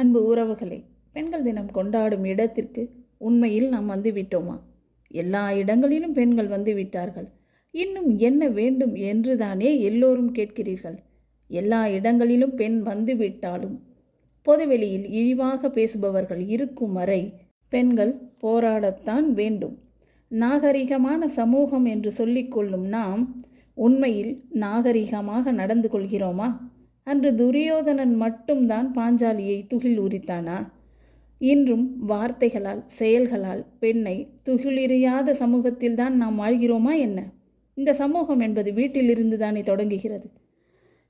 அன்பு உறவுகளே, பெண்கள் தினம் கொண்டாடும் இடத்திற்கு உண்மையில் நாம் வந்து விட்டோமா? எல்லா இடங்களிலும் பெண்கள் வந்து விட்டார்கள். இன்னும் என்ன வேண்டும் என்றுதானே எல்லோரும் கேட்கிறீர்கள். எல்லா இடங்களிலும் பெண் வந்து விட்டாலும் பொதுவெளியில் இழிவாக பேசுபவர்கள் இருக்கும் வரை பெண்கள் போராடத்தான் வேண்டும். நாகரிகமான சமூகம் என்று சொல்லிக்கொள்ளும் நாம் உண்மையில் நாகரிகமாக நடந்து கொள்கிறோமா? அன்று துரியோதனன் மட்டும்தான் பாஞ்சாலியை துகில் உரித்தானா? இன்றும் வார்த்தைகளால் செயல்களால் பெண்ணை துகிலெறியாத சமூகத்தில்தான் நாம் வாழ்கிறோமா என்ன? இந்த சமூகம் என்பது வீட்டிலிருந்து தானே தொடங்குகிறது.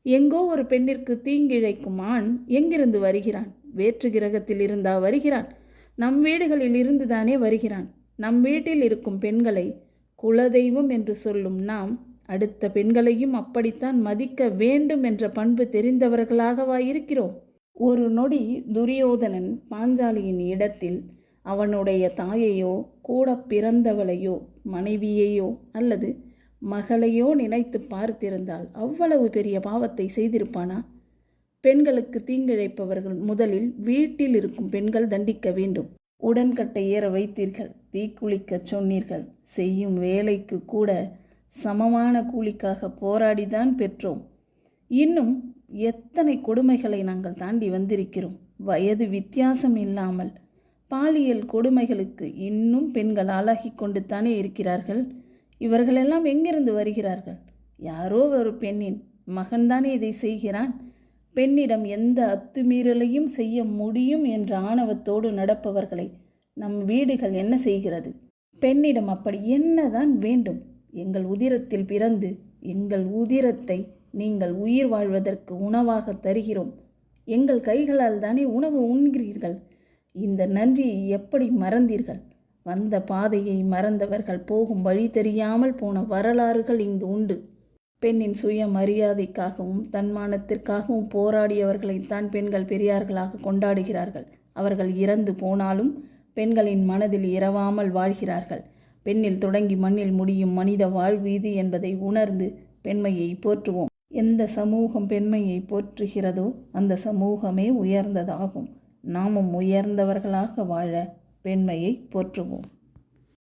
எங்கோ ஒரு பெண்ணிற்கு தீங்கிழைக்கும் ஆண் எங்கிருந்து வருகிறான்? வேற்று கிரகத்தில் இருந்தா வருகிறான்? நம் வீடுகளில் இருந்து தானே வருகிறான். நம் வீட்டில் இருக்கும் பெண்களை குலதெய்வம் என்று சொல்லும் நாம் அடுத்த பெண்களையும் அப்படித்தான் மதிக்க வேண்டும் என்ற பண்பு தெரிந்தவர்களாகவா இருக்கிறோம்? ஒரு நொடி துரியோதனன் பாஞ்சாலியின் இடத்தில் அவனுடைய தாயையோ கூட பிறந்தவளையோ மனைவியையோ அல்லது மகளையோ நினைத்து பார்த்திருந்தால் அவ்வளவு பெரிய பாவத்தை செய்திருப்பானா? பெண்களுக்கு தீங்கிழைப்பவர்கள் முதலில் வீட்டில் இருக்கும் பெண்கள் தண்டிக்க வேண்டும். உடன்கட்டை ஏற வைத்தீர்கள், தீக்குளிக்கச் சொன்னீர்கள், செய்யும் வேலைக்கு கூட சமமான கூலிக்காக போராடிதான் பெற்றோம். இன்னும் எத்தனை கொடுமைகளை நாங்கள் தாண்டி வந்திருக்கிறோம். வயது வித்தியாசம் இல்லாமல் பாலியல் கொடுமைகளுக்கு இன்னும் பெண்கள் ஆளாகி கொண்டு தானே இருக்கிறார்கள். இவர்களெல்லாம் எங்கிருந்து வருகிறார்கள்? யாரோ ஒரு பெண்ணின் மகன்தானே இதை செய்கிறான். பெண்ணிடம் எந்த அத்துமீறலையும் செய்ய முடியும் என்ற ஆணவத்தோடு நடப்பவர்களை நம் வீடுகள் என்ன செய்கிறது? பெண்ணிடம் அப்படி என்னதான் வேண்டும்? எங்கள் உதிரத்தில் பிறந்து எங்கள் உதிரத்தை நீங்கள் உயிர் வாழ்வதற்கு உணவாக தருகிறோம். எங்கள் கைகளால் தானே உணவு உண்கிறீர்கள். இந்த நன்றியை எப்படி மறந்தீர்கள்? வந்த பாதையை மறந்தவர்கள் போகும் வழி தெரியாமல் போன வரலாறுகள் இங்கு உண்டு. பெண்ணின் சுய மரியாதைக்காகவும் தன்மானத்திற்காகவும் போராடியவர்களைத்தான் பெண்கள் பெரியார்களாக கொண்டாடுகிறார்கள். அவர்கள் இறந்து போனாலும் பெண்களின் மனதில் இரவாமல் வாழ்கிறார்கள். பெண்ணில் தொடங்கி மண்ணில் முடியும் மனித வாழ்வு இது என்பதை உணர்ந்து பெண்மையை போற்றுவோம். எந்த சமூகம் பெண்மையை போற்றுகிறதோ அந்த சமூகமே உயர்ந்ததாகும். நாமும் உயர்ந்தவர்களாக வாழ பெண்மையை போற்றுவோம்.